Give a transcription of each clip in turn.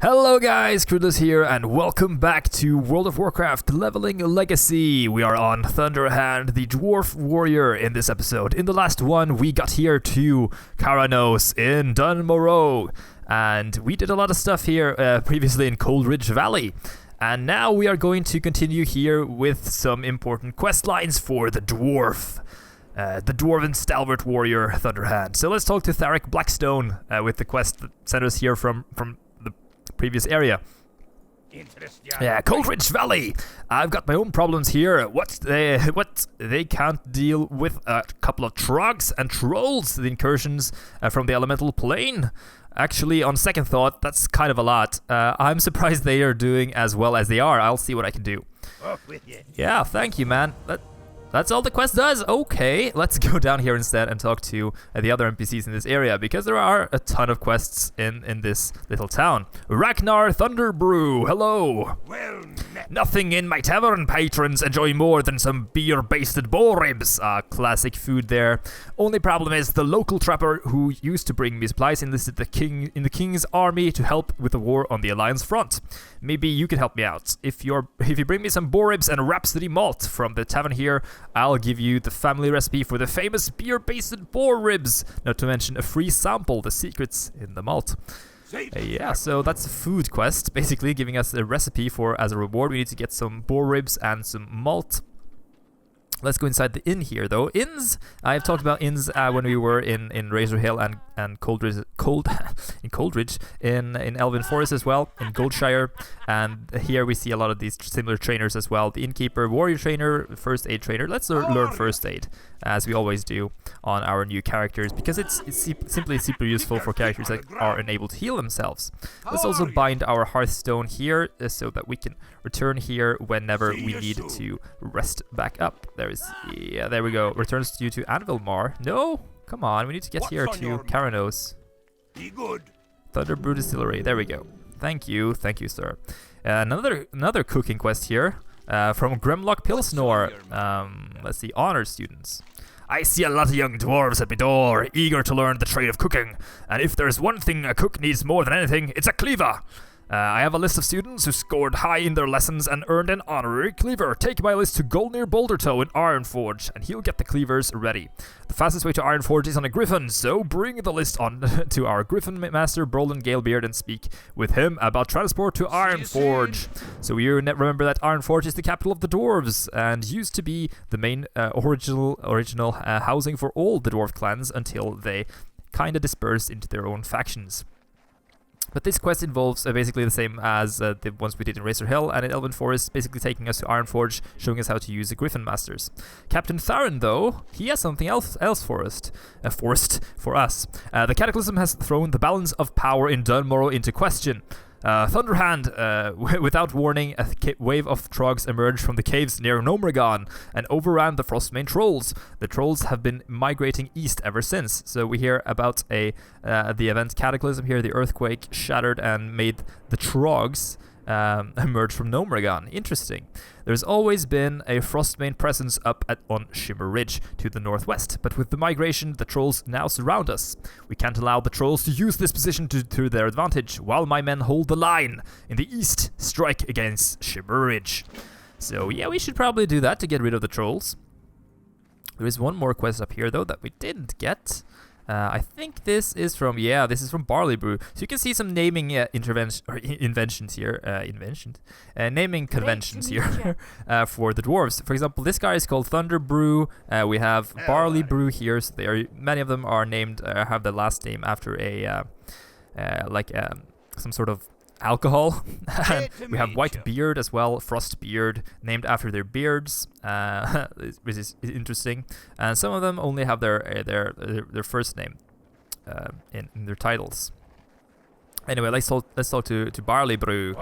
Hello guys, Kharanos here, and welcome back to World of Warcraft Leveling Legacy. We are on Thunderhand, the Dwarf Warrior, in this episode. In the last one, we got here to Kharanos in Dun Morogh, and we did a lot of stuff here previously in Coldridge Valley. And now we are going to continue here with some important quest lines for the Dwarf. The Dwarven Stalwart Warrior, Thunderhand. So let's talk to Tharic Blackstone with the quest that sent us here from the previous area. Yeah, Coldridge Valley. I've got my own problems here. What they can't deal with a couple of trogs and trolls. The incursions from the elemental plane. Actually, on second thought, that's kind of a lot. I'm surprised they are doing as well as they are. I'll see what I can do. Yeah, thank you, man. That's all the quest does. Okay, let's go down here instead and talk to the other NPCs in this area, because there are a ton of quests in this little town. Ragnar Thunderbrew, hello. Well, nothing in my tavern, patrons, enjoy more than some beer-basted boar ribs. Classic food there. Only problem is the local trapper who used to bring me supplies enlisted in the king's army to help with the war on the Alliance front. Maybe you can help me out. If you bring me some boar ribs and Rhapsody malt from the tavern here, I'll give you the family recipe for the famous beer-basted boar ribs. Not to mention a free sample, the secrets in the malt. Yeah, so that's a food quest, basically giving us a recipe for, as a reward, we need to get some boar ribs and some malt. Let's go inside the inn here, though. Inns, I've talked about inns when we were in Razor Hill and Coldridge, in Elven Forest as well, in Goldshire. And here we see a lot of these similar trainers as well. The innkeeper, warrior trainer, first aid trainer. Let's learn first aid, as we always do on our new characters, because it's simply super useful for characters that are unable to heal themselves. Let's also bind our Hearthstone here, so that we can return here whenever we need to rest back up. There we go. Returns you to Anvilmar. No, come on, we need to get here to Kharanos. Be good. Thunderbrew Distillery. There we go. Thank you, sir. Another cooking quest here from Gremlock Pilsnor. Let's see, honor students. I see a lot of young dwarves at my door, eager to learn the trade of cooking. And if there's one thing a cook needs more than anything, it's a cleaver. I have a list of students who scored high in their lessons and earned an honorary cleaver. Take my list to Golnir Bouldertoe in Ironforge, and he'll get the cleavers ready. The fastest way to Ironforge is on a griffin, so bring the list on to our griffin master, Brolin Galebeard, and speak with him about transport to Ironforge. So you remember that Ironforge is the capital of the dwarves, and used to be the main original housing for all the dwarf clans until they kinda dispersed into their own factions. But this quest involves basically the same as the ones we did in Razor Hill and in Elven Forest, basically taking us to Ironforge, showing us how to use the Griffin Masters. Captain Theron, though, he has something else for us. The Cataclysm has thrown the balance of power in Dun Morogh into question. Thunderhand, without warning, a wave of trogs emerged from the caves near Gnome and overran the frostmane trolls. The trolls have been migrating east ever since. So we hear about the event Cataclysm here. The earthquake shattered and made the trogs emerge from Gnome. Interesting. There's always been a frostmane presence up on Shimmer Ridge to the northwest, but with the migration, the trolls now surround us. We can't allow the trolls to use this position to their advantage, while my men hold the line. In the east, strike against Shimmer Ridge. So yeah, we should probably do that to get rid of the trolls. There is one more quest up here, though, that we didn't get. I think this is from Barley Brew. So you can see some naming inventions here, naming conventions here for the dwarves. For example, this guy is called Thunder Brew. We have Barley Brew here. So many of them are named, have the last name after some sort of alcohol. We have White Beard as well, Frost Beard, named after their beards, which is interesting. And some of them only have their first name in their titles. Anyway, let's talk to Barley Brew.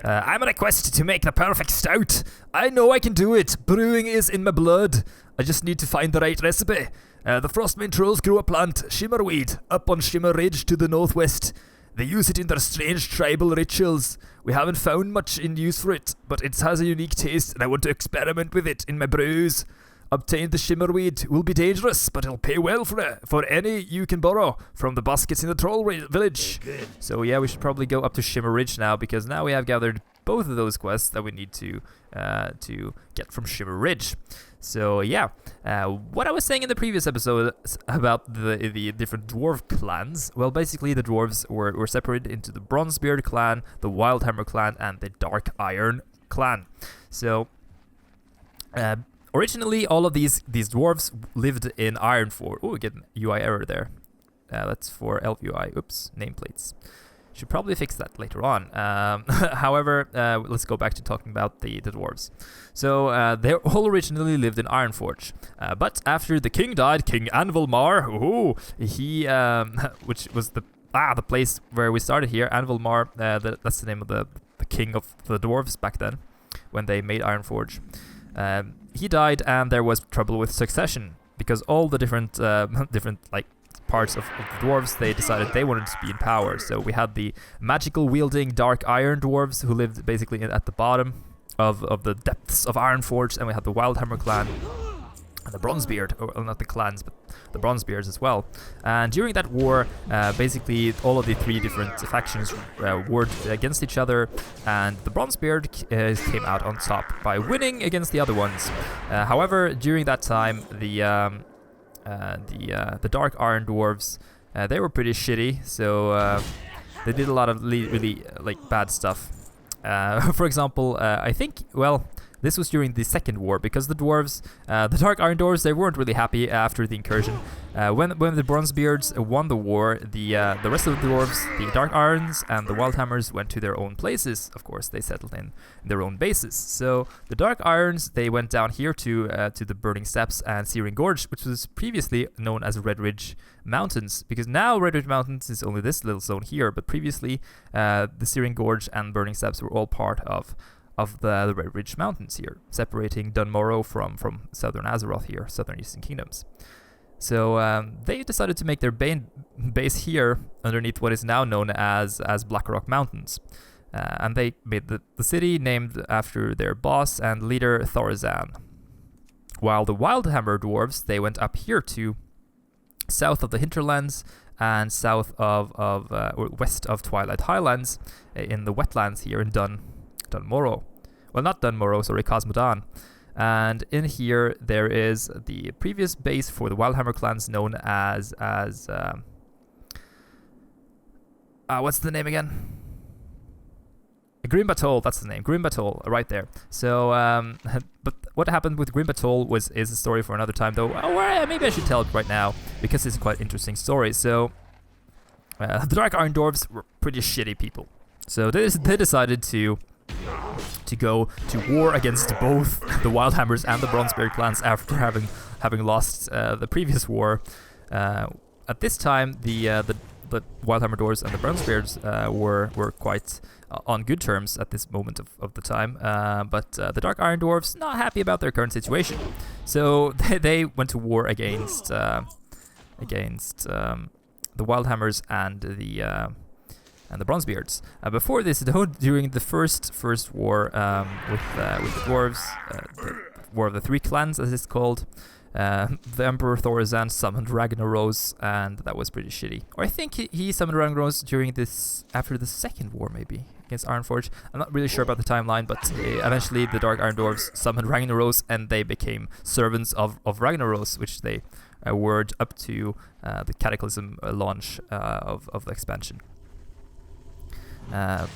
I'm on a quest to make the perfect stout. I know I can do it. Brewing is in my blood. I just need to find the right recipe. The frostmane trolls grow a plant, shimmerweed, up on Shimmer Ridge to the northwest. They use it in their strange tribal rituals. We haven't found much in use for it, but it has a unique taste and I want to experiment with it in my brews. Obtain the shimmerweed will be dangerous, but it'll pay well for any you can borrow from the baskets in the troll village. Good. So yeah, we should probably go up to Shimmer Ridge now, because now we have gathered both of those quests that we need to get from Shimmer Ridge. So yeah, what I was saying in the previous episode about the different dwarf clans, well, basically the dwarves were separated into the Bronzebeard clan, the Wildhammer clan, and the Dark Iron clan. So originally all of these dwarves lived in Ironforge. Oh, we get an UI error there. That's for Elf UI. Oops, nameplates. Should probably fix that later on. However, let's go back to talking about the dwarves. So they all originally lived in Ironforge, but after the king died, King Anvilmar, he which was the place where we started here, Anvilmar. That's the name of the king of the dwarves back then, when they made Ironforge. He died, and there was trouble with succession, because all the different like parts of the dwarves, they decided they wanted to be in power. So we had the magical wielding Dark Iron dwarves, who lived basically at the bottom of the depths of Ironforge, and we had the Wildhammer clan and the Bronzebeard, or not the clans, but the Bronzebeards as well. And during that war, basically all of the three different factions warred against each other, and the Bronzebeard came out on top by winning against the other ones. However, during that time, the Dark Iron dwarves, they were pretty shitty, so they did a lot of really like bad stuff. For example, I think, well, this was during the Second War, because the dwarves, the Dark Iron dwarves, they weren't really happy after the incursion. When the Bronzebeards won the war, the rest of the dwarves, the Dark Irons and the Wildhammers, went to their own places. Of course, they settled in their own bases. So the Dark Irons, they went down here to the Burning Steppes and Searing Gorge, which was previously known as Red Ridge Mountains, because now Red Ridge Mountains is only this little zone here, but previously the Searing Gorge and Burning Steppes were all part of the Red Ridge Mountains here, separating Dun Morogh from Southern Azeroth here, Southern Eastern Kingdoms. So they decided to make their base here underneath what is now known as Blackrock Mountains. And they made the city named after their boss and leader, Thorazan. While the Wildhammer dwarves, they went up here to south of the Hinterlands and south or west of Twilight Highlands, in the wetlands here in Dun Morogh. Well, not Dun Morogh, sorry, Cosmodan. And in here there is the previous base for the Wildhammer clans, known as what's the name again? Grimbatol, that's the name. Grimbatol, right there. So, but what happened with Grimbatol is a story for another time, though. Maybe I should tell it right now, because it's quite an interesting story. So, the Dark Iron Dwarves were pretty shitty people. So they decided to go to war against both the Wildhammers and the Bronzebeard clans after having lost the previous war. At this time, the Wildhammer dwarves and the Bronzebeards were quite on good terms at this moment of the time, but the Dark Iron dwarves not happy about their current situation, so they went to war against the Wildhammers and the Bronzebeards. Before this, though, during the first war with the dwarves, the War of the Three Clans, as it's called, the Emperor Thorazan summoned Ragnaros, and that was pretty shitty. Or I think he summoned Ragnaros after the Second War, maybe, against Ironforge. I'm not really sure about the timeline, but eventually the Dark Iron Dwarves summoned Ragnaros, and they became servants of Ragnaros, which they were up to the Cataclysm launch of the expansion. But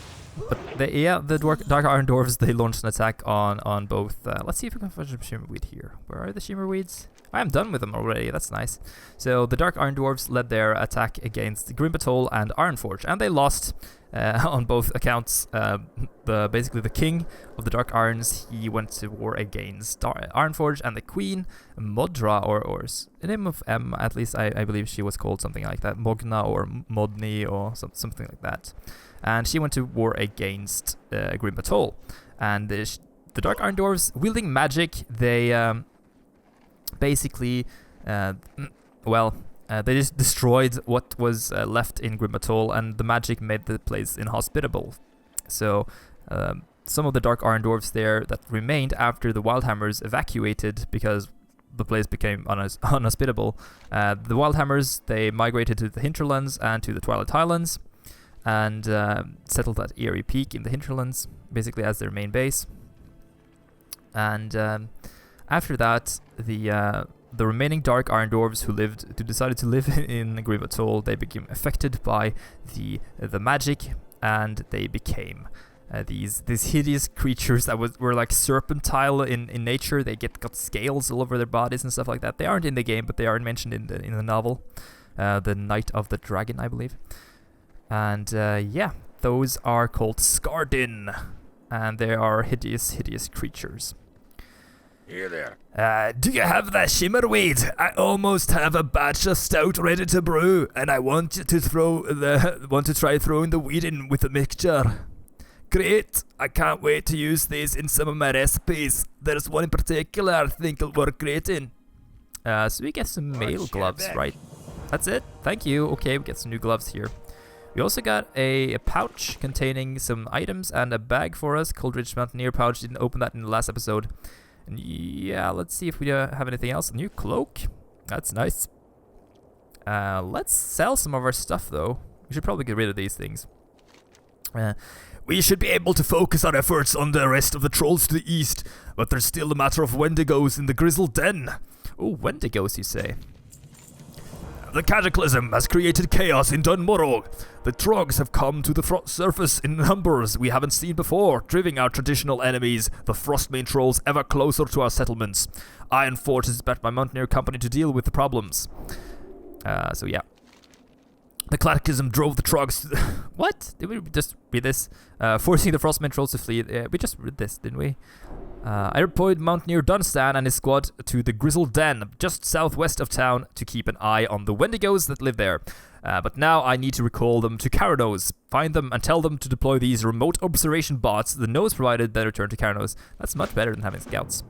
the Dark Iron Dwarves, they launched an attack on both. Let's see if we can find some Shimmerweed here. Where are the Shimmerweeds? I am done with them already, that's nice. So the Dark Iron Dwarves led their attack against Grimbatol and Ironforge, and they lost on both accounts. Basically the king of the Dark Irons, he went to war against Ironforge, and the queen, Modra, or the name of M, at least I believe she was called something like that, Mogna or Modni or something like that. And she went to war against Grimbatol. And the Dark Iron Dwarves, wielding magic, they basically, they just destroyed what was left in Grimbatol, and the magic made the place inhospitable. So some of the Dark Iron Dwarves there that remained after the Wildhammers evacuated, because the place became unhospitable, the Wildhammers, they migrated to the hinterlands and to the Twilight Highlands, and settled at Eerie Peak in the hinterlands, basically as their main base. And after that, the remaining Dark Iron Dwarves who decided to live in Grieve Atoll, they became affected by the magic, and they became these hideous creatures that were like serpentile in nature. They got scales all over their bodies and stuff like that. They aren't in the game, but they are mentioned in the novel, The Night of the Dragon, I believe. And yeah, those are called Skardin, and they are hideous creatures. Here there. Do you have that shimmer weed? I almost have a batch of stout ready to brew, and I want you to try throwing the weed in with the mixture. Great! I can't wait to use these in some of my recipes. There's one in particular I think will work great in. So we get some mail gloves, right? That's it. Thank you. Okay, we get some new gloves here. We also got a pouch containing some items and a bag for us. Coldridge Mountaineer pouch. Didn't open that in the last episode. And yeah, let's see if we have anything else. A new cloak. That's nice. Let's sell some of our stuff, though. We should probably get rid of these things. We should be able to focus our efforts on the rest of the trolls to the east, but there's still a matter of Wendigos in the Grizzled Den. Oh, Wendigos, you say? The cataclysm has created chaos in Dun Morogh. The Trogs have come to the surface in numbers we haven't seen before, driving our traditional enemies, the frostmane trolls, ever closer to our settlements. Iron Forge has backed my Mountaineer company to deal with the problems. So yeah. The cataclysm drove the Trogs to What? Did we just read this? Forcing the frostmane trolls to flee. We just read this, didn't we? I deployed Mountaineer Dunstan and his squad to the Grizzled Den, just southwest of town, to keep an eye on the Wendigos that live there. But now I need to recall them to Kharanos, find them and tell them to deploy these remote observation bots the nose provided, then return to Kharanos. That's much better than having scouts.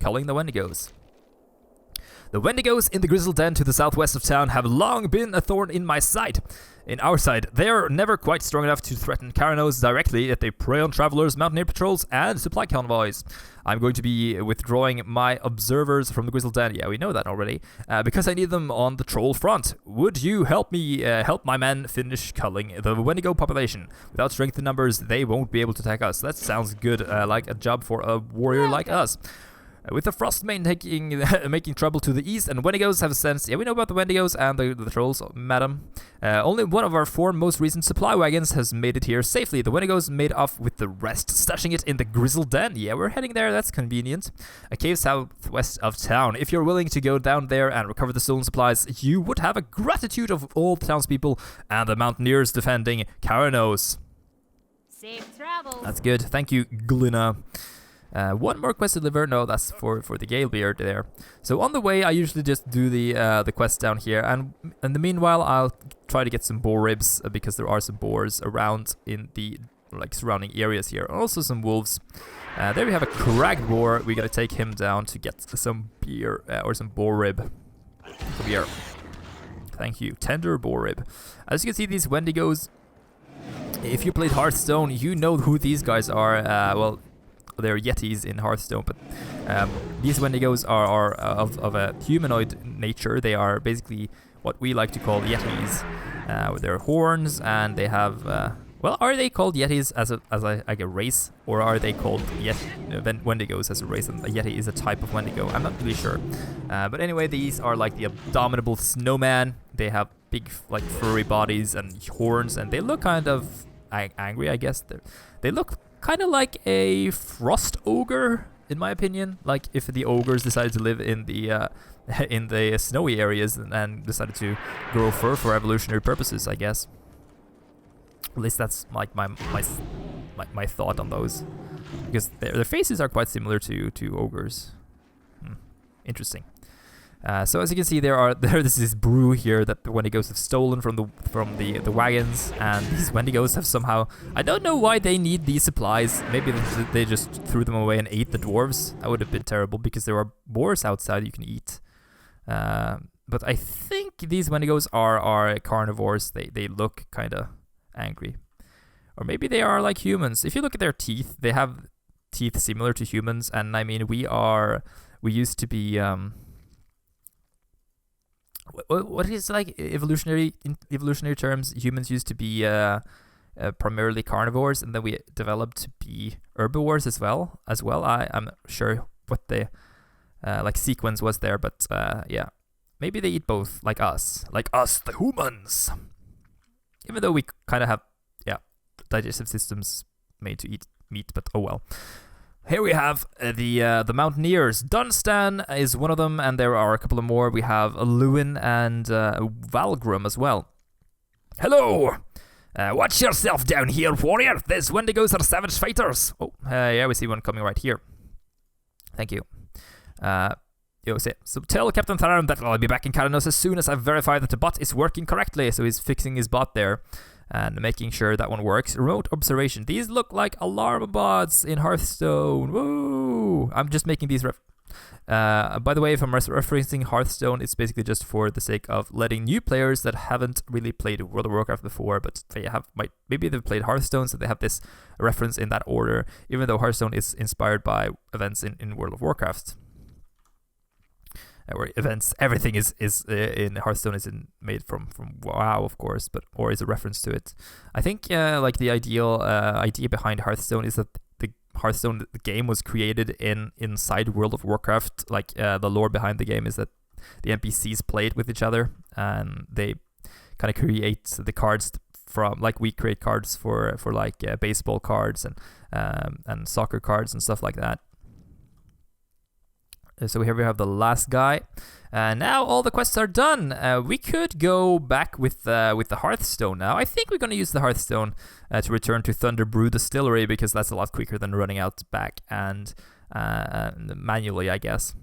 Culling the Wendigos. The Wendigos in the Grizzled Den to the southwest of town have long been a thorn in my side. In our side, they are never quite strong enough to threaten Kharanos directly, yet they prey on travelers, mountaineer patrols, and supply convoys. I'm going to be withdrawing my observers from the Grizzled Den. Yeah, we know that already. Because I need them on the troll front. Would you help me help my men finish culling the Wendigo population? Without strength in numbers, they won't be able to attack us. That sounds good, like a job for a warrior like us. With the frostmane making trouble to the east, and Wendigos have sensed. Yeah, we know about the Wendigos and the trolls, madam. Only one of our 4 most recent supply wagons has made it here safely. The Wendigos made off with the rest, stashing it in the Grizzled Den. Yeah, we're heading there. That's convenient. A cave southwest of town. If you're willing to go down there and recover the stolen supplies, you would have a gratitude of all the townspeople and the mountaineers defending Kharanos. Safe travels. That's good. Thank you, Glina. One more quest to deliver. No, that's for the Galebeard there. So on the way, I usually just do the quest down here, and in the meanwhile, I'll try to get some boar ribs because there are some boars around in the surrounding areas here. Also some wolves. There we have a cragged boar. We gotta take him down to get some beer or some boar rib. Come here. Thank you. Tender boar rib. As you can see, these Wendigos. If you played Hearthstone, you know who these guys are. Well. They're Yetis in Hearthstone, but these Wendigos are of a humanoid nature. They are basically what we like to call Yetis, with their horns, and they have. Well, are they called Yetis as a race, or are they called Wendigos as a race? And a Yeti is a type of Wendigo. I'm not really sure, but anyway, these are like the abominable snowman. They have big, furry bodies and horns, and they look kind of angry, I guess. They look kind of like a frost ogre, in my opinion. Like if the ogres decided to live in the snowy areas and decided to grow fur for evolutionary purposes, I guess. At least that's like my thought on those, because their faces are quite similar to ogres. Interesting. So as you can see, there's this brew here that the Wendigos have stolen from the wagons, and these Wendigos have somehow, I don't know why they need these supplies. Maybe they just threw them away and ate the dwarves. That would have been terrible because there are boars outside you can eat. But I think these Wendigos are carnivores. They look kind of angry, or maybe they are like humans. If you look at their teeth, they have teeth similar to humans, and I mean we are we used to be what is like evolutionary terms? Humans used to be primarily carnivores, and then we developed to be herbivores as well. I'm not sure what the like sequence was there, but yeah, maybe they eat both, like us, the humans. Even though we kind of have digestive systems made to eat meat, but oh well. Here we have the Mountaineers. Dunstan is one of them, and there are a couple of more. We have Lewin and Valgrim as well. Hello! Watch yourself down here, warrior. These Wendigos are savage fighters. Oh, yeah, we see one coming right here. Thank you. So tell Captain Thunderhand that I'll be back in Kharanos as soon as I've verified that the bot is working correctly. So he's fixing his bot there and making sure that one works. Remote observation. These look like alarm bots in Hearthstone. Woo! I'm just making these by the way, if I'm referencing Hearthstone, it's basically just for the sake of letting new players that haven't really played World of Warcraft before, but they maybe they've played Hearthstone, so they have this reference in that order, even though Hearthstone is inspired by events in World of Warcraft. Or events, everything is in Hearthstone is made from WoW, of course, or is a reference to it. I think like the idea behind Hearthstone is that the Hearthstone game was created inside World of Warcraft. Like the lore behind the game is that the NPCs played with each other, and they kind of create the cards from, like we create cards for like baseball cards and soccer cards and stuff like that. So here we have the last guy. Now all the quests are done. We could go back with the Hearthstone now. I think we're going to use the Hearthstone to return to Thunderbrew Distillery, because that's a lot quicker than running out back and manually, I guess.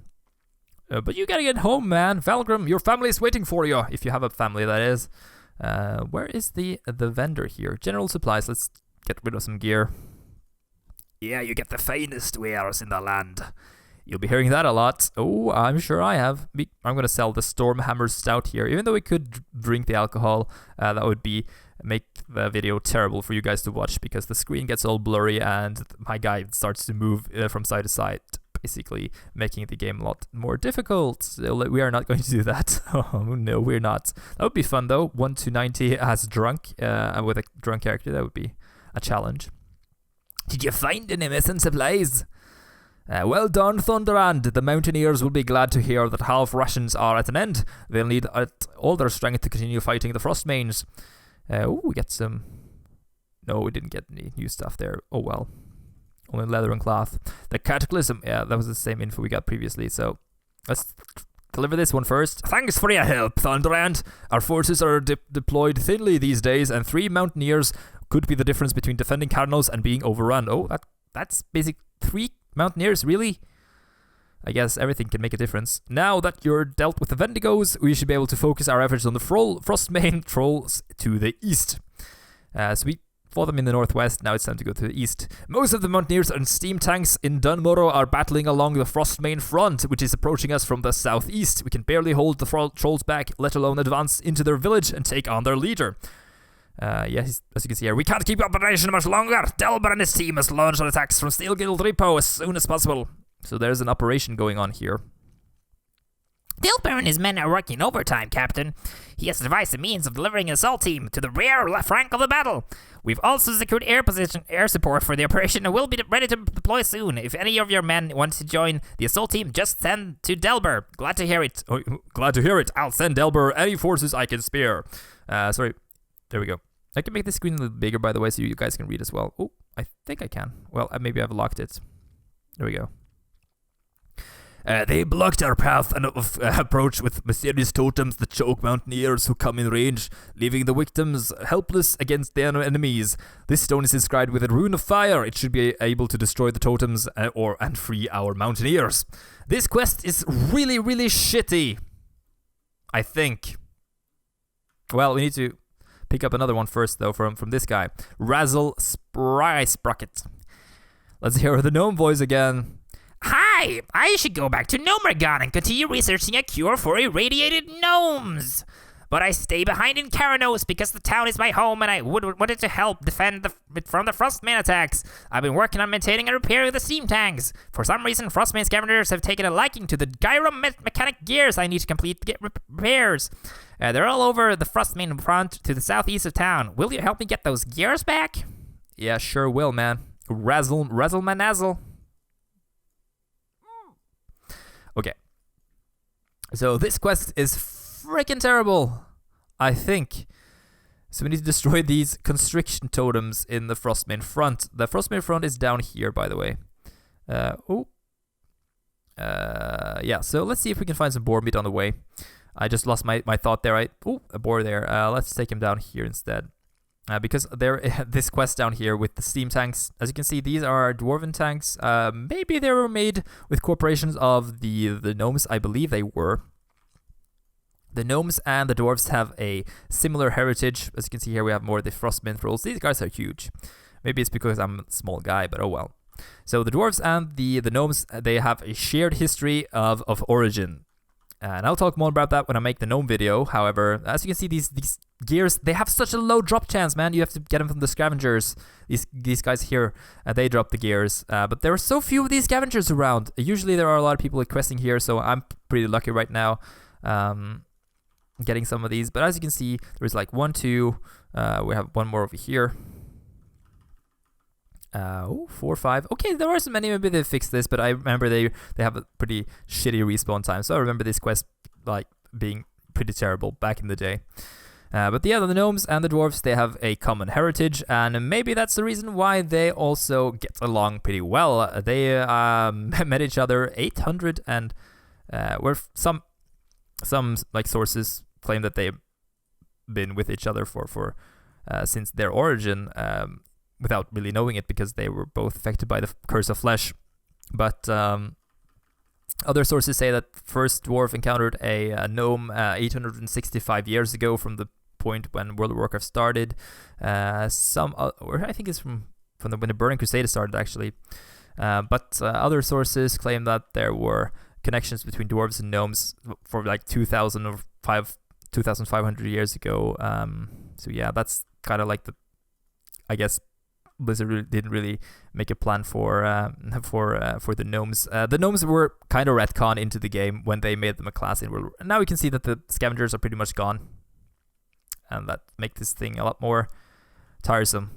But you gotta get home, man. Valgrim, your family is waiting for you, if you have a family, that is. Where is the vendor here? General supplies. Let's get rid of some gear. Yeah, you get the finest wares in the land. You'll be hearing that a lot. Oh, I'm sure I have. I'm going to sell the Stormhammer Stout here. Even though we could drink the alcohol, that would make the video terrible for you guys to watch, because the screen gets all blurry and my guy starts to move from side to side, basically making the game a lot more difficult. So we are not going to do that. Oh, no, we're not. That would be fun, though. 1 to 90 as drunk, with a drunk character. That would be a challenge. Did you find any missing supplies? Well done, Thunderhand. The Mountaineers will be glad to hear that half rations are at an end. They'll need all their strength to continue fighting the frostmanes. We get some... No, we didn't get any new stuff there. Oh well. Only leather and cloth. The Cataclysm. Yeah, that was the same info we got previously, so let's deliver this one first. Thanks for your help, Thunderhand. Our forces are deployed thinly these days, and 3 Mountaineers could be the difference between defending Kharanos and being overrun. Oh, that's basic. 3 Mountaineers, really? I guess everything can make a difference. Now that you're dealt with the Wendigos, we should be able to focus our efforts on the frostmane trolls to the east. So we fought them in the northwest, now it's time to go to the east. Most of the Mountaineers and steam tanks in Dun Morogh are battling along the frostmane front, which is approaching us from the southeast. We can barely hold the trolls back, let alone advance into their village and take on their leader. Yes, as you can see here, we can't keep operation much longer. Delbur and his team must launch their attacks from Steel Guild Repo as soon as possible. So there's an operation going on here. Delbur and his men are working overtime, Captain. He has devised a means of delivering an assault team to the rear left flank of the battle. We've also secured air support for the operation and will be ready to deploy soon. If any of your men want to join the assault team, just send to Delbur. Glad to hear it. Oh, glad to hear it. I'll send Delbur any forces I can spare. Sorry. There we go. I can make the screen a little bigger, by the way, so you guys can read as well. Oh, I think I can. Well, maybe I've locked it. There we go. They blocked our path and approach with mysterious totems that choke Mountaineers who come in range, leaving the victims helpless against their enemies. This stone is inscribed with a rune of fire. It should be able to destroy the totems and free our Mountaineers. This quest is really, really shitty, I think. Well, we need to pick up another one first, though, from this guy. Razzle Sprocket. Let's hear the gnome voice again. Hi! I should go back to Gnome Morogh and continue researching a cure for irradiated gnomes. but I stay behind in Kharanos because the town is my home and I wanted to help defend from the frostmane attacks. I've been working on maintaining and repairing the steam tanks. For some reason, frostmane scavengers have taken a liking to the gyro mechanic gears I need to complete to get repairs. They're all over the frostmane front to the southeast of town. Will you help me get those gears back? Yeah, sure will, man. Razzle my nazzle. Okay. So this quest is freaking terrible, I think. So we need to destroy these constriction totems in the frostmane front. The frostmane front is down here, by the way. Yeah, so let's see if we can find some boar meat on the way. I just lost my thought there. A boar there. Let's take him down here instead. Because this quest down here with the steam tanks, as you can see, these are dwarven tanks. Maybe they were made with corporations of the gnomes. I believe they were. The gnomes and the dwarves have a similar heritage. As you can see here, we have more of the frostmane thralls. These guys are huge. Maybe it's because I'm a small guy, but oh well. So the dwarves and the gnomes, they have a shared history of origin. And I'll talk more about that when I make the gnome video. However, as you can see, these gears, they have such a low drop chance, man. You have to get them from the scavengers. These guys here, they drop the gears. But there are so few of these scavengers around. Usually there are a lot of people questing here, so I'm pretty lucky right now getting some of these. But as you can see, there's like 1, 2. We have one more over here. 4, 5. Okay, there are so many. Maybe they fixed this, but I remember they have a pretty shitty respawn time. So I remember this quest like being pretty terrible back in the day. But yeah, the gnomes and the dwarves, they have a common heritage, and maybe that's the reason why they also get along pretty well. They met each other 800 and where some like sources claim that they've been with each other for since their origin. Without really knowing it, because they were both affected by the curse of flesh. But other sources say that first dwarf encountered a gnome 865 years ago from the point when World of Warcraft started. Or I think it's from when the Burning Crusade started, actually. But other sources claim that there were connections between dwarves and gnomes for like 2,500 years ago. So yeah, that's kind of like I guess Blizzard didn't really make a plan for the gnomes. The gnomes were kind of retconned into the game when they made them a class in World War. And now we can see that the scavengers are pretty much gone, and that makes this thing a lot more tiresome.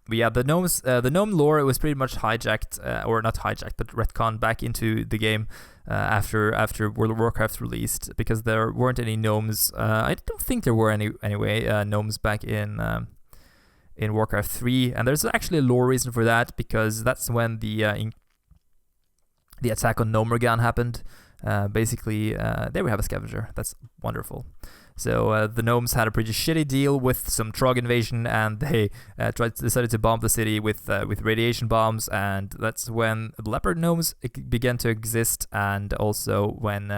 But yeah, the gnome lore, it was pretty much hijacked, or not hijacked, but retconned back into the game after World of Warcraft released, because there weren't any gnomes. I don't think there were anyway gnomes back in Warcraft 3, and there's actually a lore reason for that, because that's when the attack on Dun Morogh happened. Basically, there we have a scavenger. That's wonderful. So the gnomes had a pretty shitty deal with some Trogg invasion, and they decided to bomb the city with radiation bombs, and that's when the leopard gnomes began to exist, and also when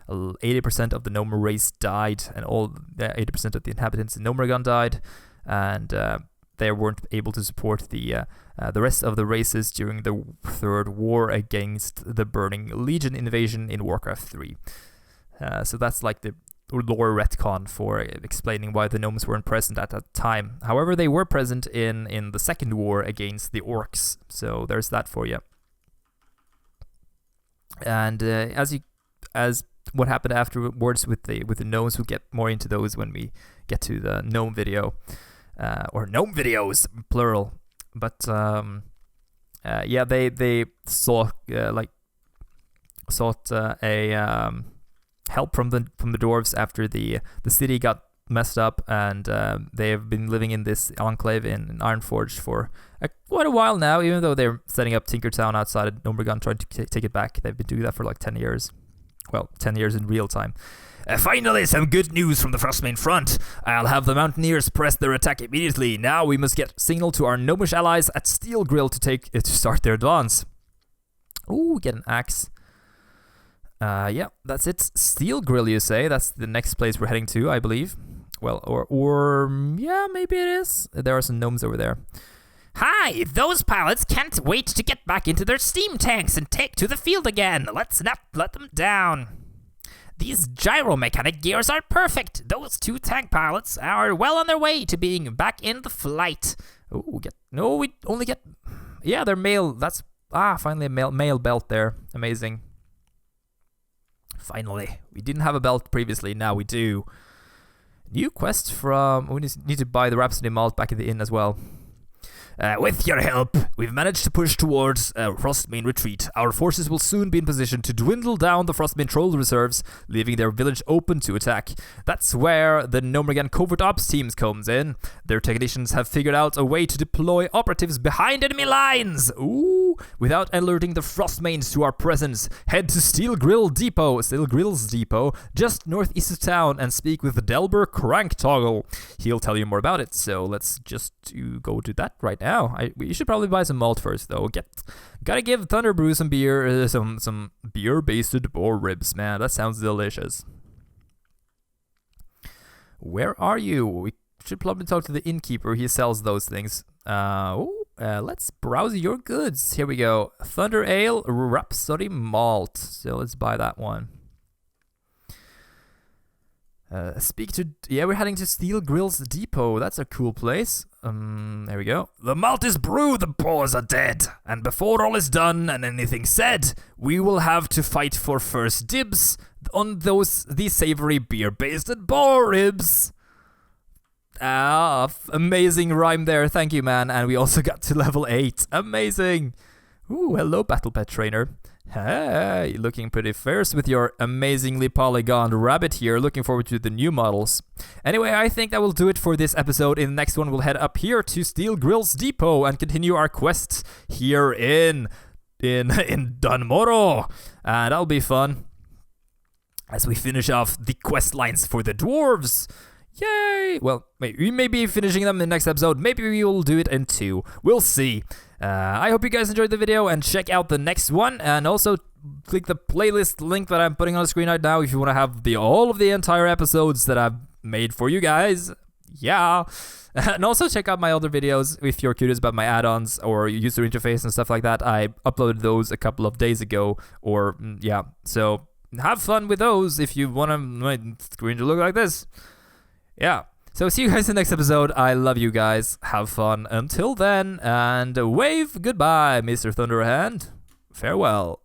80% of the gnome race died, and all 80% of the inhabitants in Dun Morogh died. And they weren't able to support the rest of the races during the Third War against the Burning Legion invasion in Warcraft 3. So that's like the lore retcon for explaining why the gnomes weren't present at that time. However, they were present in the Second War against the orcs. So there's that for you. And as what happened afterwards with the gnomes, we'll get more into those when we get to the gnome video. Or gnome videos, plural. But yeah, they sought help from the dwarves after the city got messed up, and they have been living in this enclave in Ironforge for quite a while now. Even though they're setting up Tinkertown outside of Dun Morogh, trying to take it back, they've been doing that for like 10 years. Well, 10 years in real time. Finally, some good news from the frostmane front. I'll have the mountaineers press their attack immediately. Now we must get signal to our gnomish allies at Steel Grill to start their advance. Ooh, get an axe. Yeah, that's it. Steel Grill, you say? That's the next place we're heading to, I believe. Well, or yeah, maybe it is. There are some gnomes over there. Hi, those pilots can't wait to get back into their steam tanks and take to the field again. Let's not let them down. These gyromechanic gears are perfect. Those 2 tank pilots are well on their way to being back in the flight. Oh, we only get... Yeah, they're male. That's... finally a male belt there. Amazing. Finally. We didn't have a belt previously. Now we do. New quest from... We need to buy the Rhapsody malt back at the inn as well. With your help, we've managed to push towards a frostmane retreat. Our forces will soon be in position to dwindle down the frostmane troll reserves, leaving their village open to attack. That's where the Gnome covert ops teams comes in. Their technicians have figured out a way to deploy operatives behind enemy lines. Ooh! Without alerting the frostmanes to our presence, head to Steel Grill's Depot, just northeast of town, and speak with Delbur Cranktoggle. He'll tell you more about it. So let's just go to that right now. We should probably buy some malt first, though. Gotta give Thunderbrew some beer, some beer-basted boar ribs, man. That sounds delicious. Where are you? We should probably talk to the innkeeper. He sells those things. Let's browse your goods. Here we go. Thunder Ale, Rhapsody Malt. So let's buy that one. We're heading to Steel Grill's Depot. That's a cool place. There we go. The malt is brewed, the boars are dead. And before all is done and anything said, we will have to fight for first dibs on these savory beer-basted boar ribs. Amazing rhyme there. Thank you, man. And we also got to level 8. Amazing. Ooh, hello, Battle Pet Trainer. Hey, looking pretty fierce with your amazingly polygoned rabbit here. Looking forward to the new models. Anyway, I think that will do it for this episode. In the next one, we'll head up here to Steel Grill's Depot and continue our quests here in Dun Morogh. And that'll be fun as we finish off the quest lines for the dwarves. Yay! Well, we may be finishing them in the next episode. Maybe we will do it in 2. We'll see. I hope you guys enjoyed the video and check out the next one. And also click the playlist link that I'm putting on the screen right now if you want to have all of the entire episodes that I've made for you guys. Yeah. And also check out my other videos if you're curious about my add-ons or user interface and stuff like that. I uploaded those a couple of days ago. So have fun with those if you want my screen to look like this. Yeah, so see you guys in the next episode. I love you guys. Have fun until then, and wave goodbye, Mr. Thunderhand. Farewell.